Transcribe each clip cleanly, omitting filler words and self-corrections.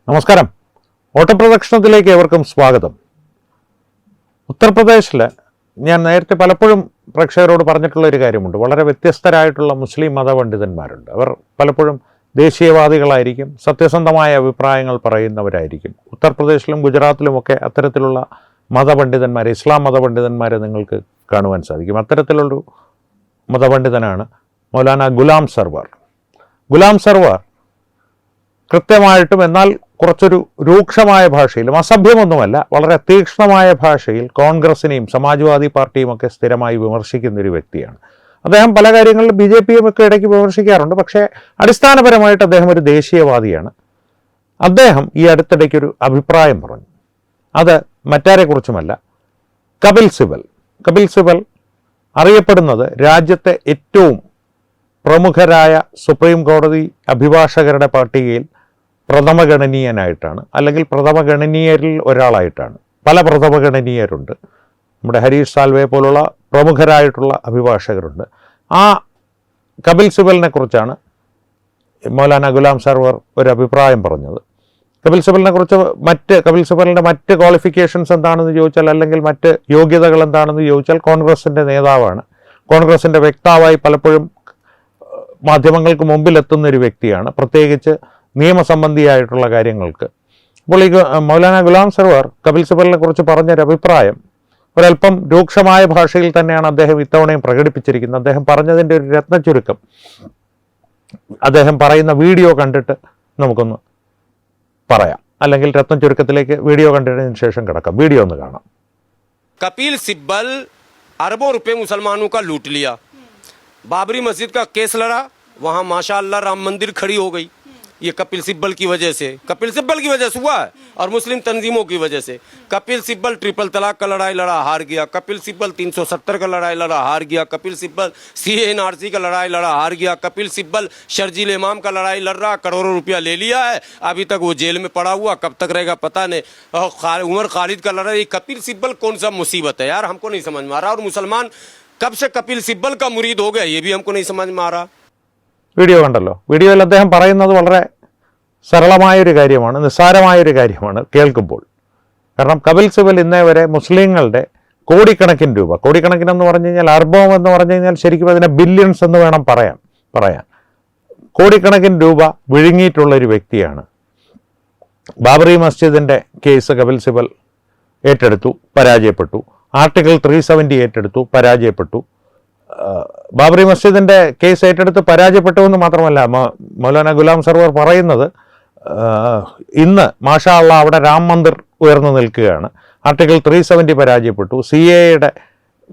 നമസ്കാരം. ഓട്ടപ്രദക്ഷിണത്തിലേക്ക് ഏവർക്കും സ്വാഗതം. ഉത്തർപ്രദേശിൽ ഞാൻ നേരത്തെ പലപ്പോഴും പ്രേക്ഷകരോട് പറഞ്ഞിട്ടുള്ള ഒരു കാര്യമുണ്ട്. വളരെ വ്യത്യസ്തരായിട്ടുള്ള മുസ്ലിം മതപണ്ഡിതന്മാരുണ്ട്. അവർ പലപ്പോഴും ദേശീയവാദികളായിരിക്കും, സത്യസന്ധമായ അഭിപ്രായങ്ങൾ പറയുന്നവരായിരിക്കും. ഉത്തർപ്രദേശിലും ഗുജറാത്തിലുമൊക്കെ അത്തരത്തിലുള്ള മതപണ്ഡിതന്മാർ, ഇസ്ലാം മതപണ്ഡിതന്മാരെ നിങ്ങൾക്ക് കാണുവാൻ സാധിക്കും. അത്തരത്തിലുള്ളൊരു മതപണ്ഡിതനാണ് മൗലാന ഗുലാം സർവർ. ഗുലാം സർവർ കൃത്യമായിട്ടും എന്നാൽ കുറച്ചൊരു രൂക്ഷമായ ഭാഷയിലും, അസഭ്യമൊന്നുമല്ല, വളരെ തീക്ഷ്ണമായ ഭാഷയിൽ കോൺഗ്രസിനെയും സമാജ്വാദി പാർട്ടിയും ഒക്കെ സ്ഥിരമായി വിമർശിക്കുന്നൊരു വ്യക്തിയാണ്. അദ്ദേഹം പല കാര്യങ്ങളിലും BJPയും ഒക്കെ ഇടയ്ക്ക് വിമർശിക്കാറുണ്ട്. പക്ഷേ അടിസ്ഥാനപരമായിട്ട് അദ്ദേഹം ഒരു ദേശീയവാദിയാണ്. അദ്ദേഹം ഈ അടുത്തിടയ്ക്കൊരു അഭിപ്രായം പറഞ്ഞു. അത് മറ്റാരെക്കുറിച്ചുമല്ല, കപിൽ സിബൽ. കപിൽ സിബൽ അറിയപ്പെടുന്നത് രാജ്യത്തെ ഏറ്റവും പ്രമുഖരായ സുപ്രീം കോടതി അഭിഭാഷകരുടെ പട്ടികയിൽ പ്രഥമഗണനീയനായിട്ടാണ്, അല്ലെങ്കിൽ പ്രഥമഗണനീയരിൽ ഒരാളായിട്ടാണ്. പല പ്രഥമഗണനീയരുണ്ട്. നമ്മുടെ ഹരീഷ് സാൽവെ പോലുള്ള പ്രമുഖരായിട്ടുള്ള അഭിഭാഷകരുണ്ട്. ആ കപിൽ സിബലിനെ കുറിച്ചാണ് മൗലാന ഗുലാം സർവർ ഒരു അഭിപ്രായം പറഞ്ഞത്. കപിൽ സിബലിൻ്റെ മറ്റ് ക്വാളിഫിക്കേഷൻസ് എന്താണെന്ന് ചോദിച്ചാൽ, അല്ലെങ്കിൽ മറ്റ് യോഗ്യതകൾ എന്താണെന്ന് ചോദിച്ചാൽ, കോൺഗ്രസിൻ്റെ നേതാവാണ്. കോൺഗ്രസിൻ്റെ വക്താവായി പലപ്പോഴും മാധ്യമങ്ങൾക്ക് മുമ്പിലെത്തുന്നൊരു വ്യക്തിയാണ്, പ്രത്യേകിച്ച് നിയമസംബന്ധിയായിട്ടുള്ള കാര്യങ്ങൾക്ക്. അപ്പോൾ ഈ മൗലാന ഗുലാം സർവർ കപിൽ സിബലിനെ കുറിച്ച് പറഞ്ഞൊരു അഭിപ്രായം ഒരല്പം രൂക്ഷമായ ഭാഷയിൽ തന്നെയാണ് അദ്ദേഹം ഇത്തവണയും പ്രകടിപ്പിച്ചിരിക്കുന്നത്. അദ്ദേഹം പറഞ്ഞതിൻ്റെ ഒരു രത്നച്ചുരുക്കം അദ്ദേഹം പറയുന്ന വീഡിയോ കണ്ടിട്ട് നമുക്കൊന്ന് പറയാം, അല്ലെങ്കിൽ രത്നച്ചുരുക്കത്തിലേക്ക് വീഡിയോ കണ്ടതിന് ശേഷം കിടക്കാം. വീഡിയോ ഒന്ന് കാണാം. कपिल सिब्बल अरबों रुपए मुसलमानों का लूट लिया, बाबरी मस्जिद का केस लड़ा, वहां माशाअल्लाह राम मंदिर खड़ी हो गई। ये कपिल सिब्बल की वजह से, कपिल सिब्बल की वजह से हुआ है, और मुस्लिम तंजीमों की वजह से। कपिल सिब्बल ट्रिपल तलाक का लड़ाई लड़ा, हार गया। कपिल सिब्बल 370 का लड़ाई लड़ा, हार गया। कपिल सिब्बल CA/NRC का लड़ाई लड़ा, हार गया। कपिल सिब्बल शर्जील इमाम का लड़ाई लड़ रहा, करोड़ों रुपया ले लिया है, अभी तक वो जेल में पड़ा हुआ, कब तक रहेगा पता नहीं। उमर खालिद का लड़ा, ये कपिल सिब्बल कौन सा मुसीबत है यार, हमको नहीं समझ में आ रहा। और मुसलमान कब से कपिल सिब्बल का मुरीद हो गया, ये भी हमको नहीं समझ में आ रहा। വീഡിയോ കണ്ടല്ലോ. വീഡിയോയിൽ അദ്ദേഹം പറയുന്നത് വളരെ സരളമായൊരു കാര്യമാണ്, നിസ്സാരമായൊരു കാര്യമാണ് കേൾക്കുമ്പോൾ. കാരണം കപിൽ സിബൽ ഇന്നേ വരെ മുസ്ലിങ്ങളുടെ കോടിക്കണക്കിന് രൂപ, കോടിക്കണക്കിനെന്ന് പറഞ്ഞു കഴിഞ്ഞാൽ, അർബം എന്ന് പറഞ്ഞു കഴിഞ്ഞാൽ ശരിക്കും അതിനെ ബില്യൺസ് എന്ന് വേണം പറയാൻ കോടിക്കണക്കിന് രൂപ വിഴുങ്ങിയിട്ടുള്ളൊരു വ്യക്തിയാണ്. ബാബറി മസ്ജിദിൻ്റെ കേസ് കപിൽ സിബൽ ഏറ്റെടുത്തു, പരാജയപ്പെട്ടു. ആർട്ടിക്കിൾ 370 ഏറ്റെടുത്തു, പരാജയപ്പെട്ടു. ബാബറി മസ്ജിദിൻ്റെ കേസ് ഏറ്റെടുത്ത് പരാജയപ്പെട്ടു എന്ന് മാത്രമല്ല, മൗലാന ഗുലാം സർവർ പറയുന്നത് ഇന്ന് മാഷാ അള്ളാ അവിടെ രാം മന്ദിർ ഉയർന്നു നിൽക്കുകയാണ്. ആർട്ടിക്കിൾ 370 പരാജയപ്പെട്ടു, CAA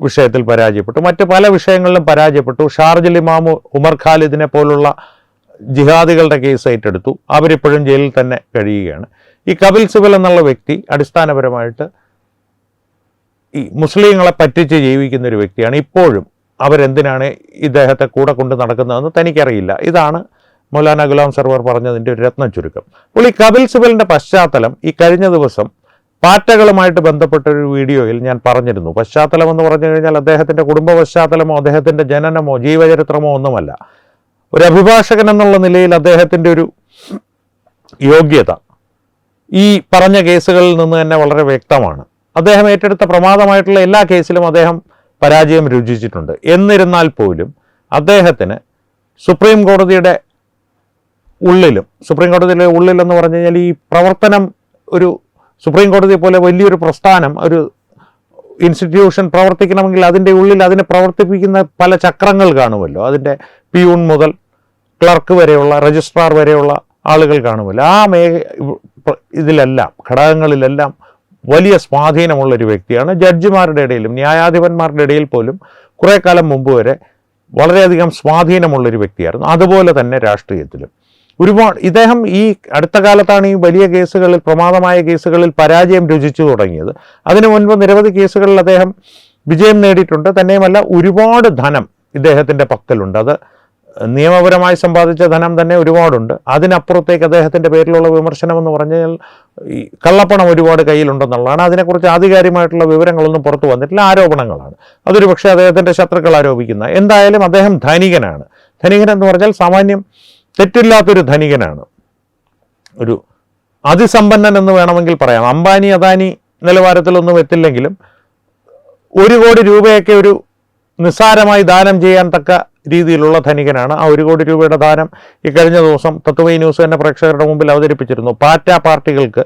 വിഷയത്തിൽ പരാജയപ്പെട്ടു, മറ്റ് പല വിഷയങ്ങളിലും പരാജയപ്പെട്ടു. ഷാർജിൽ ഇമാമു ഉമർ ഖാലിദിനെ പോലുള്ള ജിഹാദികളുടെ കേസ് ഏറ്റെടുത്തു, അവരിപ്പോഴും ജയിലിൽ തന്നെ കഴിയുകയാണ്. ഈ കപിൽ സിബൽ എന്നുള്ള വ്യക്തി അടിസ്ഥാനപരമായിട്ട് ഈ മുസ്ലിങ്ങളെ പറ്റിച്ച് ജീവിക്കുന്നൊരു വ്യക്തിയാണ്. ഇപ്പോഴും അവരെന്തിനാണ് ഇദ്ദേഹത്തെ കൂടെ കൊണ്ട് നടക്കുന്നതെന്ന് തനിക്കറിയില്ല. ഇതാണ് മൗലാന ഗുലാം സർവർ പറഞ്ഞതിൻ്റെ ഒരു രത്ന ചുരുക്കം. അപ്പോൾ ഈ കപിൽ സിബലിൻ്റെ പശ്ചാത്തലം ഈ കഴിഞ്ഞ ദിവസം പാറ്റകളുമായിട്ട് ബന്ധപ്പെട്ടൊരു വീഡിയോയിൽ ഞാൻ പറഞ്ഞിരുന്നു. പശ്ചാത്തലം എന്ന് പറഞ്ഞു കഴിഞ്ഞാൽ അദ്ദേഹത്തിൻ്റെ കുടുംബ പശ്ചാത്തലമോ അദ്ദേഹത്തിൻ്റെ ജനനമോ ജീവചരിത്രമോ ഒന്നുമല്ല. ഒരു അഭിഭാഷകൻ എന്നുള്ള നിലയിൽ അദ്ദേഹത്തിൻ്റെ ഒരു യോഗ്യത ഈ പറഞ്ഞ കേസുകളിൽ നിന്ന് തന്നെ വളരെ വ്യക്തമാണ്. അദ്ദേഹം ഏറ്റെടുത്ത പ്രമാദമായിട്ടുള്ള എല്ലാ കേസിലും അദ്ദേഹം പരാജയം രുചിച്ചിട്ടുണ്ട്. എന്നിരുന്നാൽ പോലും അദ്ദേഹത്തിന് സുപ്രീം കോടതിയുടെ ഉള്ളിലെന്ന് പറഞ്ഞു കഴിഞ്ഞാൽ ഈ പ്രവർത്തനം, ഒരു സുപ്രീം കോടതിയെ പോലെ വലിയൊരു പ്രസ്ഥാനം, ഒരു ഇൻസ്റ്റിറ്റ്യൂഷൻ പ്രവർത്തിക്കണമെങ്കിൽ അതിൻ്റെ ഉള്ളിൽ അതിനെ പ്രവർത്തിപ്പിക്കുന്ന പല ചക്രങ്ങൾ കാണുമല്ലോ. അതിൻ്റെ പിയൂൺ മുതൽ ക്ലർക്ക് വരെയുള്ള, രജിസ്ട്രാർ വരെയുള്ള ആളുകൾ കാണുമല്ലോ. ആ ഇതിലെല്ലാം, ഘടകങ്ങളിലെല്ലാം വലിയ സ്വാധീനമുള്ളൊരു വ്യക്തിയാണ്. ജഡ്ജിമാരുടെ ഇടയിലും ന്യായാധിപന്മാരുടെ ഇടയിൽ പോലും കുറേ കാലം മുമ്പ് വരെ വളരെയധികം സ്വാധീനമുള്ളൊരു വ്യക്തിയായിരുന്നു. അതുപോലെ തന്നെ രാഷ്ട്രീയത്തിലും ഇദ്ദേഹം ഈ അടുത്ത കാലത്താണ് ഈ വലിയ കേസുകളിൽ, പ്രമാദമായ കേസുകളിൽ പരാജയം രുചിച്ചു തുടങ്ങിയത്. അതിനു മുൻപ് നിരവധി കേസുകളിൽ അദ്ദേഹം വിജയം നേടിയിട്ടുണ്ട്. തന്നെയുമല്ല, ഒരുപാട് ധനം ഇദ്ദേഹത്തിൻ്റെ പക്കലുണ്ട്. അത് നിയമപരമായി സമ്പാദിച്ച ധനം തന്നെ ഒരുപാടുണ്ട്. അതിനപ്പുറത്തേക്ക് അദ്ദേഹത്തിൻ്റെ പേരിലുള്ള വിമർശനം എന്ന് പറഞ്ഞാൽ ഈ കള്ളപ്പണം ഒരുപാട് കയ്യിലുണ്ടെന്നുള്ളതാണ്. അതിനെക്കുറിച്ച് ആധികാരികമായിട്ടുള്ള വിവരങ്ങളൊന്നും പുറത്തു വന്നിട്ടില്ല, ആരോപണങ്ങളാണ്. അതൊരു പക്ഷേ അദ്ദേഹത്തിൻ്റെ ശത്രുക്കൾ ആരോപിക്കുന്ന. എന്തായാലും അദ്ദേഹം ധനികനാണ്. ധനികൻ എന്ന് പറഞ്ഞാൽ സാമാന്യം തെറ്റില്ലാത്തൊരു ധനികനാണ്. ഒരു അതിസമ്പന്നൻ എന്ന് വേണമെങ്കിൽ പറയാം. അംബാനി അദാനി നിലവാരത്തിലൊന്നും എത്തില്ലെങ്കിലും 1 കോടി രൂപയൊക്കെ ഒരു നിസ്സാരമായി ദാനം ചെയ്യാൻ തക്ക രീതിയിലുള്ള ധനികനാണ്. ആ 1 കോടി രൂപയുടെ ദാനം ഈ കഴിഞ്ഞ ദിവസം തത്വമയി ന്യൂസ് തന്നെ പ്രേക്ഷകരുടെ മുമ്പിൽ അവതരിപ്പിച്ചിരുന്നു. പാറ്റ പാർട്ടികൾക്ക്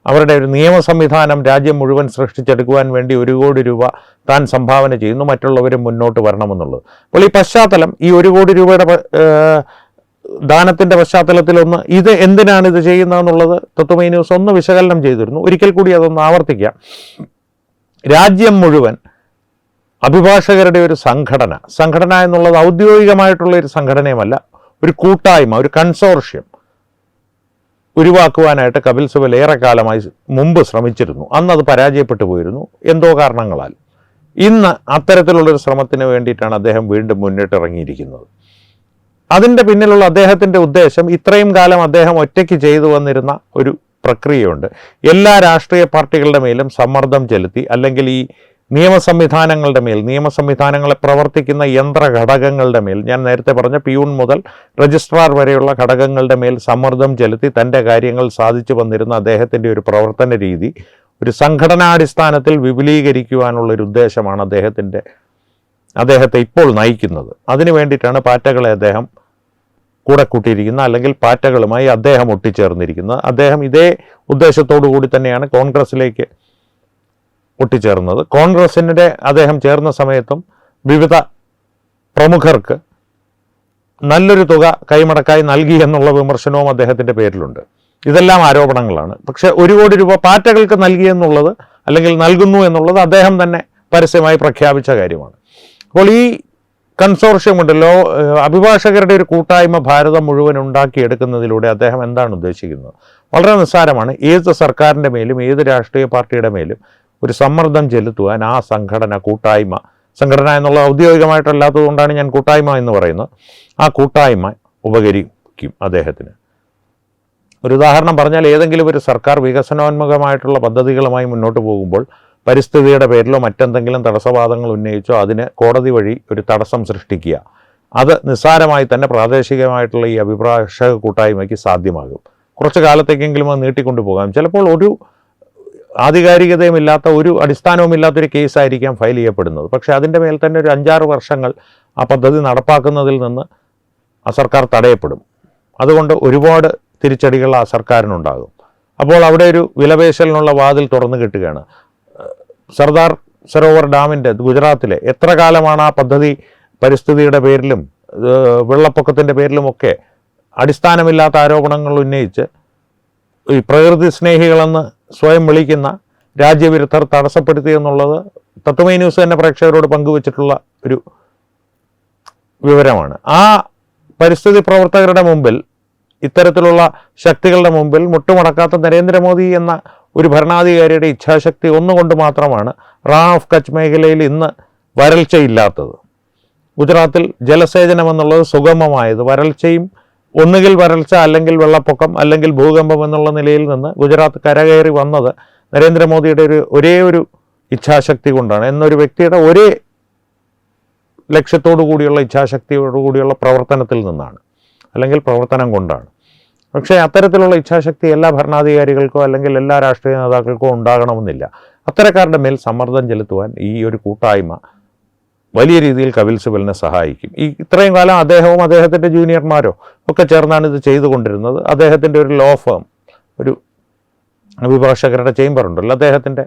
അവരുടെ ഒരു നിയമ സംവിധാനം രാജ്യം മുഴുവൻ സൃഷ്ടിച്ചെടുക്കുവാൻ വേണ്ടി 1 കോടി രൂപ താൻ സംഭാവന ചെയ്യുന്നു, മറ്റുള്ളവരും മുന്നോട്ട് വരണമെന്നുള്ളത്. അപ്പോൾ ഈ പശ്ചാത്തലം, ഈ 1 കോടി രൂപയുടെ ദാനത്തിൻ്റെ പശ്ചാത്തലത്തിലൊന്ന് ഇത് എന്തിനാണ് ഇത് ചെയ്യുന്നതെന്നുള്ളത് തത്വമയി ന്യൂസ് ഒന്ന് വിശകലനം ചെയ്തിരുന്നു. ഒരിക്കൽ കൂടി അതൊന്ന് ആവർത്തിക്കാം. രാജ്യം മുഴുവൻ അഭിഭാഷകരുടെ ഒരു സംഘടന എന്നുള്ളത് ഔദ്യോഗികമായിട്ടുള്ള ഒരു സംഘടനയുമല്ല, ഒരു കൂട്ടായ്മ, ഒരു കൺസോർഷ്യം ഉരുവാക്കുവാനായിട്ട് കപിൽ സിബൽ ഏറെക്കാലമായി മുമ്പ് ശ്രമിച്ചിരുന്നു. അന്ന് അത് പരാജയപ്പെട്ടു പോയിരുന്നു എന്തോ കാരണങ്ങളാൽ. ഇന്ന് അത്തരത്തിലുള്ളൊരു ശ്രമത്തിന് വേണ്ടിയിട്ടാണ് അദ്ദേഹം വീണ്ടും മുന്നിട്ടിറങ്ങിയിരിക്കുന്നത്. അതിൻ്റെ പിന്നിലുള്ള അദ്ദേഹത്തിൻ്റെ ഉദ്ദേശം, ഇത്രയും കാലം അദ്ദേഹം ഒറ്റയ്ക്ക് ചെയ്തു വന്നിരുന്ന ഒരു പ്രക്രിയയുണ്ട്. എല്ലാ രാഷ്ട്രീയ പാർട്ടികളുടെ മേലും സമ്മർദ്ദം ചെലുത്തി, അല്ലെങ്കിൽ ഈ നിയമസംവിധാനങ്ങളുടെ മേൽ, നിയമസംവിധാനങ്ങളെ പ്രവർത്തിക്കുന്ന യന്ത്ര ഘടകങ്ങളുടെ മേൽ, ഞാൻ നേരത്തെ പറഞ്ഞ പിയൂൺ മുതൽ രജിസ്ട്രാർ വരെയുള്ള ഘടകങ്ങളുടെ മേൽ സമ്മർദ്ദം ചെലുത്തി തൻ്റെ കാര്യങ്ങൾ സാധിച്ചു വന്നിരുന്ന അദ്ദേഹത്തിൻ്റെ ഒരു പ്രവർത്തന രീതി ഒരു സംഘടനാടിസ്ഥാനത്തിൽ വിപുലീകരിക്കുവാനുള്ളൊരു ഉദ്ദേശമാണ് അദ്ദേഹത്തെ ഇപ്പോൾ നയിക്കുന്നത്. അതിനു വേണ്ടിയിട്ടാണ് പാറ്റകളെ അദ്ദേഹം കൂടെ കൂട്ടിയിരിക്കുന്നത്, അല്ലെങ്കിൽ പാറ്റകളുമായി അദ്ദേഹം ഒട്ടിച്ചേർന്നിരിക്കുന്നത്. അദ്ദേഹം ഇതേ ഉദ്ദേശത്തോടു കൂടി തന്നെയാണ് കോൺഗ്രസിലേക്ക് ഒട്ടിച്ചേർന്നത്. കോൺഗ്രസിൻ്റെ അദ്ദേഹം ചേർന്ന സമയത്തും വിവിധ പ്രമുഖർക്ക് നല്ലൊരു തുക കൈമടക്കായി നൽകി എന്നുള്ള വിമർശനവും അദ്ദേഹത്തിൻ്റെ പേരിലുണ്ട്. ഇതെല്ലാം ആരോപണങ്ങളാണ്. പക്ഷേ 1 കോടി രൂപ പാറ്റകൾക്ക് നൽകിയെന്നുള്ളത്, അല്ലെങ്കിൽ നൽകുന്നു എന്നുള്ളത് അദ്ദേഹം തന്നെ പരസ്യമായി പ്രഖ്യാപിച്ച കാര്യമാണ്. അപ്പോൾ ഈ കൺസോർഷ്യം ഉണ്ടല്ലോ, അഭിഭാഷകരുടെ ഒരു കൂട്ടായ്മ ഭാരതം മുഴുവൻ ഉണ്ടാക്കിയെടുക്കുന്നതിലൂടെ അദ്ദേഹം എന്താണ് ഉദ്ദേശിക്കുന്നത്? വളരെ നിസ്സാരമാണ്. ഏത് സർക്കാരിൻ്റെ മേലും ഏത് രാഷ്ട്രീയ പാർട്ടിയുടെ മേലും ഒരു സമ്മർദ്ദം ചെലുത്തുവാൻ ആ സംഘടന എന്നുള്ള ഔദ്യോഗികമായിട്ടല്ലാത്തത് കൊണ്ടാണ് ഞാൻ കൂട്ടായ്മ എന്ന് പറയുന്നത്, ആ കൂട്ടായ്മ ഉപകരിക്കും അദ്ദേഹത്തിന്. ഒരു ഉദാഹരണം പറഞ്ഞാൽ, ഏതെങ്കിലും ഒരു സർക്കാർ വികസനോന്മുഖമായിട്ടുള്ള പദ്ധതികളുമായി മുന്നോട്ട് പോകുമ്പോൾ പരിസ്ഥിതിയുടെ പേരിലോ മറ്റെന്തെങ്കിലും തടസ്സവാദങ്ങൾ ഉന്നയിച്ചോ അതിന് കോടതി വഴി ഒരു തടസ്സം സൃഷ്ടിക്കുക, അത് നിസ്സാരമായി തന്നെ പ്രാദേശികമായിട്ടുള്ള ഈ അഭിഭാഷക കൂട്ടായ്മയ്ക്ക് സാധ്യമാകും. കുറച്ച് കാലത്തേക്കെങ്കിലും അത് നീട്ടിക്കൊണ്ടു പോകാം. ചിലപ്പോൾ ഒരു ആധികാരികതയുമില്ലാത്ത, ഒരു അടിസ്ഥാനവുമില്ലാത്തൊരു കേസായിരിക്കാം ഫയൽ ചെയ്യപ്പെടുന്നത്. പക്ഷേ അതിൻ്റെ മേൽ തന്നെ ഒരു 5-6 വർഷങ്ങൾ ആ പദ്ധതി നടപ്പാക്കുന്നതിൽ നിന്ന് ആ സർക്കാർ തടയപ്പെടും. അതുകൊണ്ട് ഒരുപാട് തിരിച്ചടികൾ ആ സർക്കാരിനുണ്ടാകും. അപ്പോൾ അവിടെ ഒരു വിലപേശലിനുള്ള വാതിൽ തുറന്നു കിട്ടുകയാണ്. സർദാർ സരോവർ ഡാമിൻ്റെ ഗുജറാത്തിലെ എത്ര കാലമാണ് ആ പദ്ധതി പരിസ്ഥിതിയുടെ പേരിലും വെള്ളപ്പൊക്കത്തിൻ്റെ പേരിലുമൊക്കെ അടിസ്ഥാനമില്ലാത്ത ആരോപണങ്ങൾ ഉന്നയിച്ച് ഈ പ്രകൃതി സ്നേഹികളെന്ന് സ്വയം വിളിക്കുന്ന രാജ്യവിരുദ്ധർ തടസ്സപ്പെടുത്തി എന്നുള്ളത് തത്വമയി ന്യൂസ് തന്നെ പ്രേക്ഷകരോട് പങ്കുവച്ചിട്ടുള്ള ഒരു വിവരമാണ്. ആ പരിസ്ഥിതി പ്രവർത്തകരുടെ മുമ്പിൽ, ഇത്തരത്തിലുള്ള ശക്തികളുടെ മുമ്പിൽ മുട്ടുമടക്കാത്ത നരേന്ദ്രമോദി എന്ന ഒരു ഭരണാധികാരിയുടെ ഇച്ഛാശക്തി ഒന്നുകൊണ്ട് മാത്രമാണ് റാൺ ഓഫ് കച്ച് മേഖലയിൽ ഇന്ന് വരൾച്ചയില്ലാത്തത്. ഗുജറാത്തിൽ ജലസേചനം എന്നുള്ളത് സുഗമമായത്, വരൾച്ചയും ഒന്നുകിൽ വരൾച്ച, അല്ലെങ്കിൽ വെള്ളപ്പൊക്കം, അല്ലെങ്കിൽ ഭൂകമ്പം എന്നുള്ള നിലയിൽ നിന്ന് ഗുജറാത്ത് കരകയറി വന്നത് നരേന്ദ്രമോദിയുടെ ഒരേ ഒരു ഇച്ഛാശക്തി കൊണ്ടാണ്. എന്നൊരു വ്യക്തിയുടെ ഒരേ ലക്ഷ്യത്തോടു കൂടിയുള്ള ഇച്ഛാശക്തിയോടു കൂടിയുള്ള പ്രവർത്തനത്തിൽ നിന്നാണ്, അല്ലെങ്കിൽ പ്രവർത്തനം കൊണ്ടാണ്. പക്ഷേ അത്തരത്തിലുള്ള ഇച്ഛാശക്തി എല്ലാ ഭരണാധികാരികൾക്കോ അല്ലെങ്കിൽ എല്ലാ രാഷ്ട്രീയ നേതാക്കൾക്കോ ഉണ്ടാകണമെന്നില്ല. അത്തരക്കാരുടെ മേൽ സമ്മർദ്ദം ചെലുത്തുവാൻ ഈ ഒരു കൂട്ടായ്മ വലിയ രീതിയിൽ കപിൽ സിബലിനെ സഹായിക്കും. ഇത്രയും കാലം അദ്ദേഹവും അദ്ദേഹത്തിൻ്റെ ജൂനിയർമാരോ ഒക്കെ ചേർന്നാണ് ഇത് ചെയ്തുകൊണ്ടിരുന്നത്. അദ്ദേഹത്തിൻ്റെ ഒരു ലോ ഫേം, ഒരു അഭിഭാഷകരുടെ ചേംബർ ഉണ്ടല്ലോ, അദ്ദേഹത്തിൻ്റെ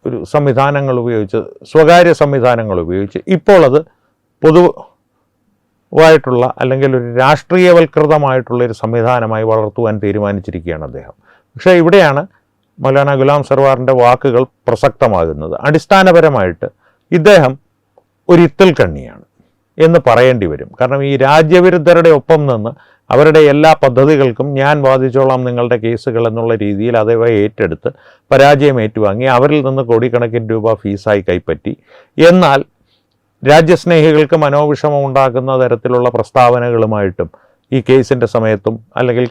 ഒരു സംവിധാനങ്ങൾ ഉപയോഗിച്ച്, സ്വകാര്യ സംവിധാനങ്ങൾ ഉപയോഗിച്ച് ഇപ്പോൾ അത് പൊതുവായിട്ടുള്ള അല്ലെങ്കിൽ ഒരു രാഷ്ട്രീയവൽകൃതമായിട്ടുള്ളൊരു സംവിധാനമായി വളർത്തുവാൻ തീരുമാനിച്ചിരിക്കുകയാണ് അദ്ദേഹം. പക്ഷേ ഇവിടെയാണ് മൗലാന ഗുലാം സർവാറിൻ്റെ വാക്കുകൾ പ്രസക്തമാകുന്നത്. അടിസ്ഥാനപരമായിട്ട് ഇദ്ദേഹം ഒരു ഇത്തിൽ കണ്ണിയാണ് എന്ന് പറയേണ്ടി വരും. കാരണം ഈ രാജ്യവിരുദ്ധരുടെ ഒപ്പം നിന്ന് അവരുടെ എല്ലാ പദ്ധതികൾക്കും ഞാൻ വാദിച്ചോളാം നിങ്ങളുടെ കേസുകൾ എന്നുള്ള രീതിയിൽ അതവ ഏറ്റെടുത്ത് പരാജയം ഏറ്റുവാങ്ങി അവരിൽ നിന്ന് കോടിക്കണക്കിന് രൂപ ഫീസായി കൈപ്പറ്റി, എന്നാൽ രാജ്യസ്നേഹികൾക്ക് മനോവിഷമം ഉണ്ടാക്കുന്ന തരത്തിലുള്ള പ്രസ്താവനകളുമായിട്ടും ഈ കേസിൻ്റെ സമയത്തും അല്ലെങ്കിൽ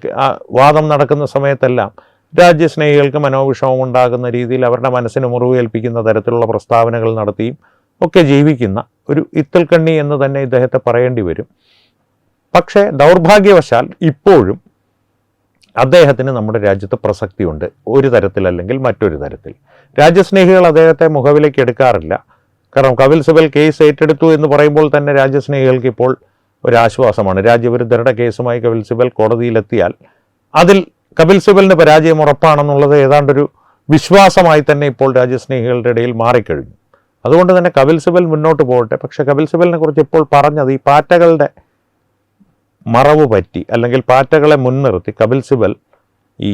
വാദം നടക്കുന്ന സമയത്തെല്ലാം രാജ്യസ്നേഹികൾക്ക് മനോവിഷമം ഉണ്ടാകുന്ന രീതിയിൽ അവരുടെ മനസ്സിന് മുറിവേൽപ്പിക്കുന്ന തരത്തിലുള്ള പ്രസ്താവനകൾ നടത്തിയും ഒക്കെ ജീവിക്കുന്ന ഒരു ഇത്തിൽക്കണ്ണി എന്ന് തന്നെ ഇദ്ദേഹത്തെ പറയേണ്ടി വരും. പക്ഷേ ദൗർഭാഗ്യവശാൽ ഇപ്പോഴും അദ്ദേഹത്തിന് നമ്മുടെ രാജ്യത്ത് പ്രസക്തിയുണ്ട്, ഒരു തരത്തിലല്ലെങ്കിൽ മറ്റൊരു തരത്തിൽ. രാജ്യസ്നേഹികൾ അദ്ദേഹത്തെ മുഖവിലേക്ക് എടുക്കാറില്ല. കാരണം കപിൽ സിബൽ കേസ് ഏറ്റെടുത്തു എന്ന് പറയുമ്പോൾ തന്നെ രാജ്യസ്നേഹികൾക്ക് ഇപ്പോൾ ഒരാശ്വാസമാണ്. രാജ്യവിരുദ്ധരുടെ കേസുമായി കപിൽ സിബൽ കോടതിയിലെത്തിയാൽ അതിൽ കപിൽ സിബലിന് പരാജയം ഉറപ്പാണെന്നുള്ളത് ഏതാണ്ടൊരു വിശ്വാസമായി തന്നെ ഇപ്പോൾ രാജ്യസ്നേഹികളുടെ ഇടയിൽ മാറിക്കഴിഞ്ഞു. അതുകൊണ്ട് തന്നെ കപിൽ സിബൽ മുന്നോട്ട് പോകട്ടെ. പക്ഷേ കപിൽ സിബലിനെ കുറിച്ച് ഇപ്പോൾ പറഞ്ഞത് ഈ പാറ്റകളുടെ മറവ് പറ്റി, അല്ലെങ്കിൽ പാറ്റകളെ മുൻനിർത്തി കപിൽ സിബൽ ഈ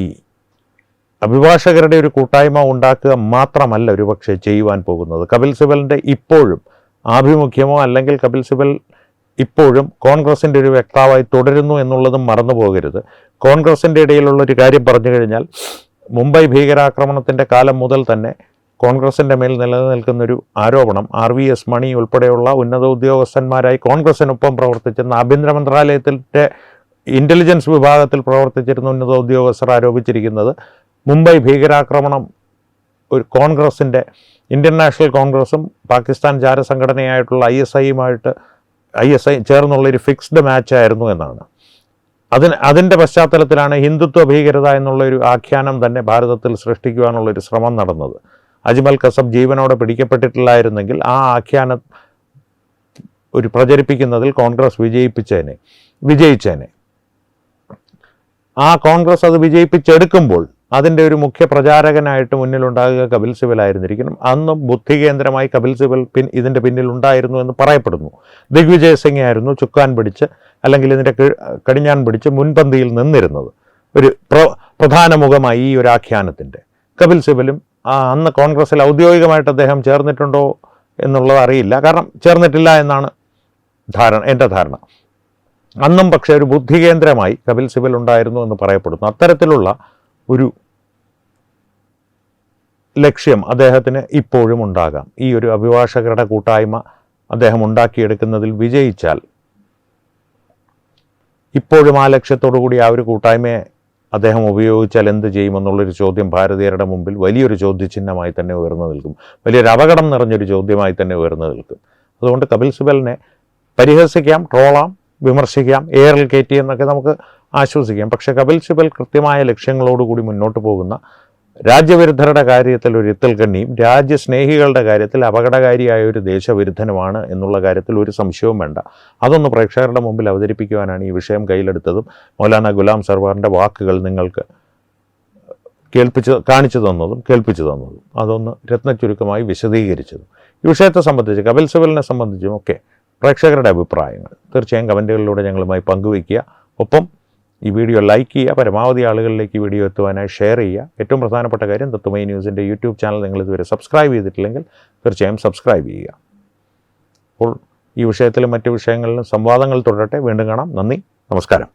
അഭിഭാഷകരുടെ ഒരു കൂട്ടായ്മ ഉണ്ടാക്കുക മാത്രമല്ല ഒരുപക്ഷെ ചെയ്യുവാൻ പോകുന്നത്. കപിൽ സിബലിൻ്റെ ഇപ്പോഴും ആഭിമുഖ്യമോ അല്ലെങ്കിൽ കപിൽ സിബൽ ഇപ്പോഴും കോൺഗ്രസിൻ്റെ ഒരു വക്താവായി തുടരുന്നു എന്നുള്ളതും മറന്നു പോകരുത്. കോൺഗ്രസിൻ്റെ ഇടയിലുള്ളൊരു കാര്യം പറഞ്ഞു കഴിഞ്ഞാൽ, മുംബൈ ഭീകരാക്രമണത്തിൻ്റെ കാലം മുതൽ തന്നെ കോൺഗ്രസിൻ്റെ മേൽ നിലനിൽക്കുന്നൊരു ആരോപണം, RVS മണി ഉൾപ്പെടെയുള്ള ഉന്നത ഉദ്യോഗസ്ഥന്മാരായി കോൺഗ്രസിനൊപ്പം പ്രവർത്തിച്ചിരുന്ന ആഭ്യന്തര മന്ത്രാലയത്തിൻ്റെ ഇൻ്റലിജൻസ് വിഭാഗത്തിൽ പ്രവർത്തിച്ചിരുന്ന ഉന്നത ഉദ്യോഗസ്ഥർ ആരോപിച്ചിരിക്കുന്നത് മുംബൈ ഭീകരാക്രമണം ഒരു കോൺഗ്രസിൻ്റെ, ഇന്ത്യൻ നാഷണൽ കോൺഗ്രസും പാകിസ്ഥാൻ ചാരസംഘടനയായിട്ടുള്ള ISI ചേർന്നുള്ളൊരു ഫിക്സ്ഡ് മാച്ചായിരുന്നു എന്നാണ്. അതിൻ്റെ പശ്ചാത്തലത്തിലാണ് ഹിന്ദുത്വ ഭീകരത എന്നുള്ളൊരു ആഖ്യാനം തന്നെ ഭാരതത്തിൽ സൃഷ്ടിക്കുവാനുള്ളൊരു ശ്രമം നടന്നത്. അജ്മൽ കസബ് ജീവനോടെ പിടിക്കപ്പെട്ടിട്ടില്ലായിരുന്നെങ്കിൽ ആ ആഖ്യാനം ഒരു പ്രചരിപ്പിക്കുന്നതിൽ കോൺഗ്രസ് വിജയിച്ചേനെ. ആ കോൺഗ്രസ് അത് വിജയിപ്പിച്ചെടുക്കുമ്പോൾ അതിൻ്റെ ഒരു മുഖ്യ പ്രചാരകനായിട്ട് മുന്നിലുണ്ടാകുക കപിൽ സിബലായിരുന്നിരിക്കണം. അന്നും ബുദ്ധികേന്ദ്രമായി കപിൽ സിബൽ ഇതിൻ്റെ പിന്നിലുണ്ടായിരുന്നു എന്ന് പറയപ്പെടുന്നു. ദിഗ്വിജയ് സിംഗ് ആയിരുന്നു ചുക്കാൻ പിടിച്ച് അല്ലെങ്കിൽ ഇതിൻ്റെ കടിഞ്ഞാൻ പിടിച്ച് മുൻപന്തിയിൽ നിന്നിരുന്നത്, ഒരു പ്രധാന മുഖമായി ഈ ഒരു ആഖ്യാനത്തിൻ്റെ. കപിൽ സിബലും അന്ന് കോൺഗ്രസിൽ ഔദ്യോഗികമായിട്ട് അദ്ദേഹം ചേർന്നിട്ടുണ്ടോ എന്നുള്ളത് അറിയില്ല, കാരണം ചേർന്നിട്ടില്ല എന്നാണ് എൻ്റെ ധാരണ. അന്നും പക്ഷേ ഒരു ബുദ്ധികേന്ദ്രമായി കപിൽ സിബൽ ഉണ്ടായിരുന്നു എന്ന് പറയപ്പെടുന്നു. അത്തരത്തിലുള്ള ഒരു ലക്ഷ്യം അദ്ദേഹത്തിന് ഇപ്പോഴും ഉണ്ടാകാം. ഈ ഒരു അഭിഭാഷകരുടെ കൂട്ടായ്മ അദ്ദേഹം ഉണ്ടാക്കിയെടുക്കുന്നതിൽ വിജയിച്ചാൽ ഇപ്പോഴും ആ ലക്ഷ്യത്തോടു കൂടി ആ ഒരു കൂട്ടായ്മയെ അദ്ദേഹം ഉപയോഗിച്ചാൽ എന്ത് ചെയ്യുമെന്നുള്ളൊരു ചോദ്യം ഭാരതീയരുടെ മുമ്പിൽ വലിയൊരു ചോദ്യചിഹ്നമായി തന്നെ ഉയർന്നു നിൽക്കും, വലിയൊരു അപകടം നിറഞ്ഞൊരു ചോദ്യമായി തന്നെ ഉയർന്നു നിൽക്കും. അതുകൊണ്ട് കപിൽ സിബലിനെ പരിഹസിക്കാം, ട്രോളാം, വിമർശിക്കാം, എയറിൽ കയറ്റി എന്നൊക്കെ നമുക്ക് ആശ്വസിക്കാം. പക്ഷേ കപിൽ സിബൽ കൃത്യമായ ലക്ഷ്യങ്ങളോടുകൂടി മുന്നോട്ട് പോകുന്ന, രാജ്യവിരുദ്ധരുടെ കാര്യത്തിൽ ഒരു ഇത്തൽക്കണ്ണിയും രാജ്യസ്നേഹികളുടെ കാര്യത്തിൽ അപകടകാരിയായ ഒരു ദേശവിരുദ്ധനുമാണ് എന്നുള്ള കാര്യത്തിൽ ഒരു സംശയവും വേണ്ട. അതൊന്ന് പ്രേക്ഷകരുടെ മുമ്പിൽ അവതരിപ്പിക്കുവാനാണ് ഈ വിഷയം കയ്യിലെടുത്തതും മൗലാന ഗുലാം സർവാറിൻ്റെ വാക്കുകൾ നിങ്ങൾക്ക് കാണിച്ചു തന്നതും അതൊന്ന് രത്നച്ചുരുക്കമായി വിശദീകരിച്ചതും. ഈ വിഷയത്തെ സംബന്ധിച്ച്, കപിൽ സിബലിനെ സംബന്ധിച്ചും ഒക്കെ പ്രേക്ഷകരുടെ അഭിപ്രായങ്ങൾ തീർച്ചയായും കമൻറ്റുകളിലൂടെ ഞങ്ങളുമായി പങ്കുവയ്ക്കുക. ഒപ്പം ഈ വീഡിയോ ലൈക്ക് ചെയ്യുക, പരമാവധി ആളുകളിലേക്ക് ഈ വീഡിയോ എത്തുവാനായി ഷെയർ ചെയ്യുക. ഏറ്റവും പ്രധാനപ്പെട്ട കാര്യം, തത്വമൈ ന്യൂസിൻ്റെ യൂട്യൂബ് ചാനൽ നിങ്ങൾ ഇതുവരെ സബ്സ്ക്രൈബ് ചെയ്തിട്ടില്ലെങ്കിൽ തീർച്ചയായും സബ്സ്ക്രൈബ് ചെയ്യുക. അപ്പോൾ ഈ വിഷയത്തിലും മറ്റു വിഷയങ്ങളിലും സംവാദങ്ങൾ തുടരട്ടെ. വീണ്ടും കാണാം. നന്ദി, നമസ്കാരം.